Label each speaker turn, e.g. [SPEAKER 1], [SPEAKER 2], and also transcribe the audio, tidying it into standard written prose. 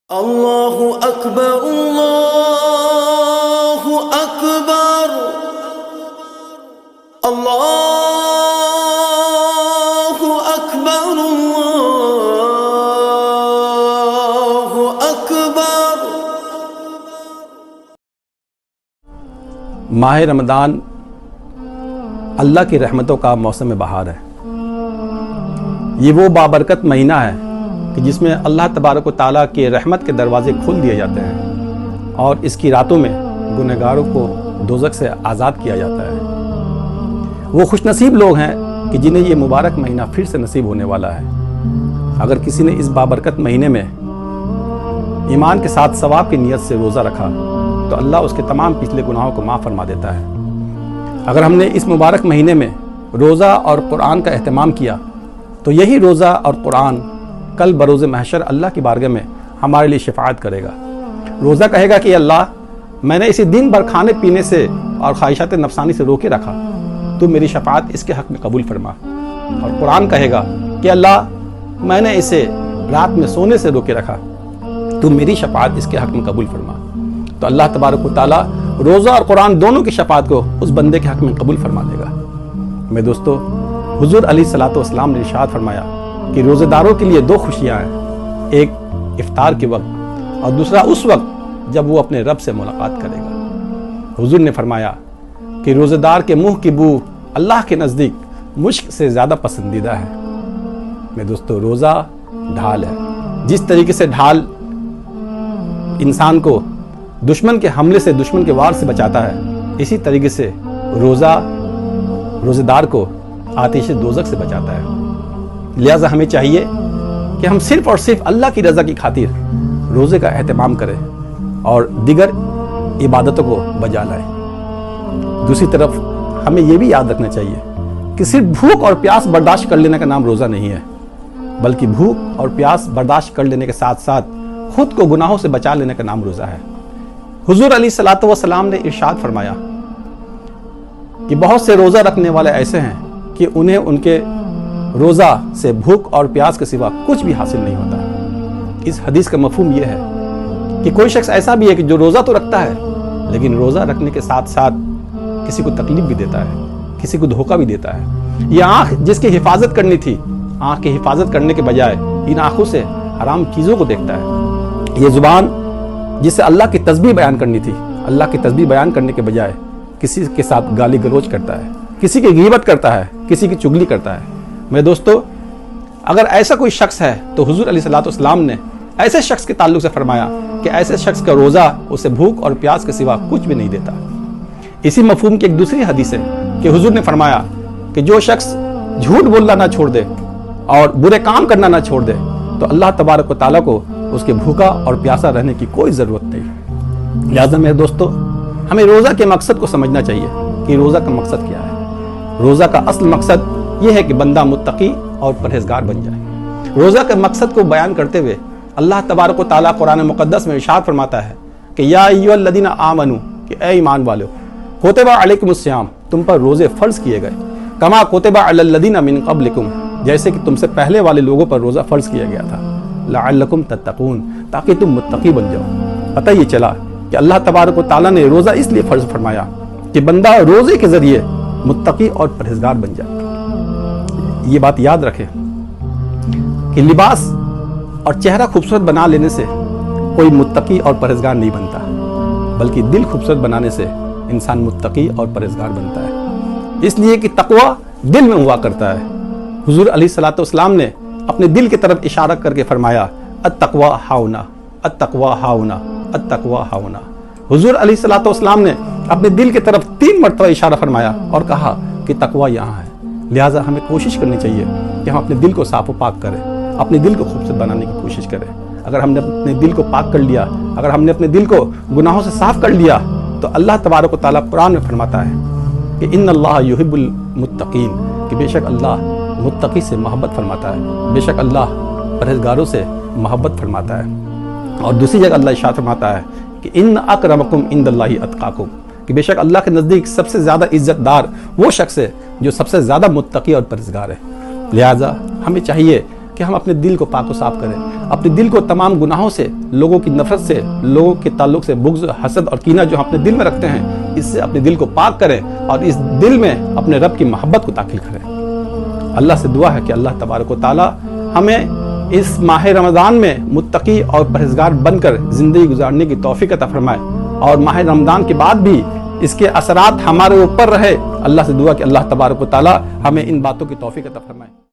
[SPEAKER 1] اللہ اکبر اللہ اکبر اللہ اکبر اللہ اکبر۔
[SPEAKER 2] ماہ رمضان اللہ کی رحمتوں کا موسم بہار ہے۔ یہ وہ بابرکت مہینہ ہے کہ جس میں اللہ تبارک و تعالیٰ کے رحمت کے دروازے کھول دیے جاتے ہیں اور اس کی راتوں میں گنہگاروں کو دوزخ سے آزاد کیا جاتا ہے۔ وہ خوش نصیب لوگ ہیں کہ جنہیں یہ مبارک مہینہ پھر سے نصیب ہونے والا ہے۔ اگر کسی نے اس بابرکت مہینے میں ایمان کے ساتھ ثواب کی نیت سے روزہ رکھا تو اللہ اس کے تمام پچھلے گناہوں کو معاف فرما دیتا ہے۔ اگر ہم نے اس مبارک مہینے میں روزہ اور قرآن کا اہتمام کیا تو یہی روزہ اور قرآن کل بروز محشر اللہ کی بارگاہ میں ہمارے لیے شفاعت کرے گا۔ روزہ کہے گا کہ اللہ، میں نے اسے دن بھر کھانے پینے سے اور خواہشات نفسانی سے روکے رکھا، تو میری شفاعت اس کے حق میں قبول فرما۔ اور قرآن کہے گا کہ اللہ، میں نے اسے رات میں سونے سے روکے رکھا، تو میری شفاعت اس کے حق میں قبول فرما۔ تو اللہ تبارک و تعالیٰ روزہ اور قرآن دونوں کی شفاعت کو اس بندے کے حق میں قبول فرما دے گا۔ میں دوستو، حضور علیہ الصلوۃ والسلام نے ارشاد فرمایا کہ روزہ داروں کے لیے دو خوشیاں ہیں، ایک افطار کے وقت اور دوسرا اس وقت جب وہ اپنے رب سے ملاقات کرے گا۔ حضور نے فرمایا کہ روزہ دار کے منہ کی بو اللہ کے نزدیک مشک سے زیادہ پسندیدہ ہے۔ میں دوستو، روزہ ڈھال ہے۔ جس طریقے سے ڈھال انسان کو دشمن کے حملے سے، دشمن کے وار سے بچاتا ہے، اسی طریقے سے روزہ دار کو آتش دوزخ سے بچاتا ہے۔ لہٰذا ہمیں چاہیے کہ ہم صرف اور صرف اللہ کی رضا کی خاطر روزے کا اہتمام کریں اور دیگر عبادتوں کو بجا لائیں۔ دوسری طرف ہمیں یہ بھی یاد رکھنا چاہیے کہ صرف بھوک اور پیاس برداشت کر لینے کا نام روزہ نہیں ہے، بلکہ بھوک اور پیاس برداشت کر لینے کے ساتھ ساتھ خود کو گناہوں سے بچا لینے کا نام روزہ ہے۔ حضور علیہ الصلوۃ والسلام نے ارشاد فرمایا کہ بہت سے روزہ رکھنے والے ایسے ہیں کہ انہیں ان کے روزہ سے بھوک اور پیاس کے سوا کچھ بھی حاصل نہیں ہوتا۔ اس حدیث کا مفہوم یہ ہے کہ کوئی شخص ایسا بھی ہے کہ جو روزہ تو رکھتا ہے لیکن روزہ رکھنے کے ساتھ ساتھ کسی کو تکلیف بھی دیتا ہے، کسی کو دھوکہ بھی دیتا ہے۔ یہ آنکھ جس کی حفاظت کرنی تھی، آنکھ کی حفاظت کرنے کے بجائے ان آنکھوں سے حرام چیزوں کو دیکھتا ہے۔ یہ زبان جس سے اللہ کی تسبیح بیان کرنی تھی، اللہ کی تسبیح بیان کرنے کے بجائے کسی کے ساتھ گالی گلوچ کرتا ہے، کسی کی غیبت کرتا ہے، کسی کی چگلی کرتا ہے۔ میرے دوستو، اگر ایسا کوئی شخص ہے تو حضور علیہ الصلوۃ والسلام نے ایسے شخص کے تعلق سے فرمایا کہ ایسے شخص کا روزہ اسے بھوک اور پیاس کے سوا کچھ بھی نہیں دیتا۔ اسی مفہوم کی ایک دوسری حدیث ہے کہ حضور نے فرمایا کہ جو شخص جھوٹ بولنا نہ چھوڑ دے اور برے کام کرنا نہ چھوڑ دے تو اللہ تبارک و تعالیٰ کو اس کے بھوکا اور پیاسا رہنے کی کوئی ضرورت نہیں۔ لہٰذا میرے دوستو، ہمیں روزہ کے مقصد کو سمجھنا چاہیے کہ روزہ کا مقصد کیا ہے۔ روزہ کا اصل مقصد یہ ہے کہ بندہ متقی اور پرہیزگار بن جائے۔ روزہ کے مقصد کو بیان کرتے ہوئے اللہ تبارک و تعالیٰ قرآن مقدس میں ارشاد فرماتا ہے کہ یا ایھا الذین آمنوا، کہ اے ایمان والو، کتب علیکم الصیام، تم پر روزے فرض کیے گئے، کما کتب علی الذین من قبلکم، جیسے کہ تم سے پہلے والے لوگوں پر روزہ فرض کیا گیا تھا، لعلکم تتقون، تاکہ تم متقی بن جاؤ۔ پتہ یہ چلا کہ اللہ تبارک و تعالیٰ نے روزہ اس لیے فرض فرمایا کہ بندہ روزے کے ذریعے متقی اور پرہیزگار بن جائے۔ یہ بات یاد رکھے کہ لباس اور چہرہ خوبصورت بنا لینے سے کوئی متقی اور پرہیزگار نہیں بنتا، بلکہ دل خوبصورت بنانے سے انسان متقی اور پرہیزگار بنتا ہے۔ اس لیے کہ تقوی دل میں ہوا کرتا ہے۔ حضور علیہ الصلوۃ والسلام نے اپنے دل کی طرف اشارہ کر کے فرمایا التقوی ہاؤنا، التقوی ہاؤنا، التقوی ہاؤنا۔ حضور علیہ الصلوۃ والسلام نے اپنے دل کی طرف 3 مرتبہ اشارہ فرمایا اور کہا کہ تقوی یہاں ہے۔ لہٰذا ہمیں کوشش کرنی چاہیے کہ ہم اپنے دل کو صاف و پاک کریں، اپنے دل کو خوبصورت بنانے کی کوشش کریں۔ اگر ہم نے اپنے دل کو پاک کر لیا، اگر ہم نے اپنے دل کو گناہوں سے صاف کر لیا، تو اللہ تبارک و تعالیٰ قرآن میں فرماتا ہے کہ ان اللہ یحب المتقین، کہ بے شک اللہ متقی سے محبت فرماتا ہے، بے شک اللہ پرہیزگاروں سے محبت فرماتا ہے۔ اور دوسری جگہ اللہ ارشاد فرماتا ہے کہ ان اکرمکم عند اللہ اتقاکم، کہ بے شک اللہ کے نزدیک سب سے زیادہ عزت دار وہ شخص ہے جو سب سے زیادہ متقی اور پرہیزگار ہے۔ لہٰذا ہمیں چاہیے کہ ہم اپنے دل کو پاک و صاف کریں، اپنے دل کو تمام گناہوں سے، لوگوں کی نفرت سے، لوگوں کے تعلق سے بغض، حسد اور کینہ جو ہم اپنے دل میں رکھتے ہیں، اس سے اپنے دل کو پاک کریں اور اس دل میں اپنے رب کی محبت کو داخل کریں۔ اللہ سے دعا ہے کہ اللہ تبارک و تعالی ہمیں اس ماہ رمضان میں متقی اور پرہیزگار بن کر زندگی گزارنے کی توفیق عطا فرمائے، اور ماہ رمضان کے بعد بھی اس کے اثرات ہمارے اوپر رہے۔ اللہ سے دعا کہ اللہ تبارک و تعالی ہمیں ان باتوں کی توفیق عطا فرمائے۔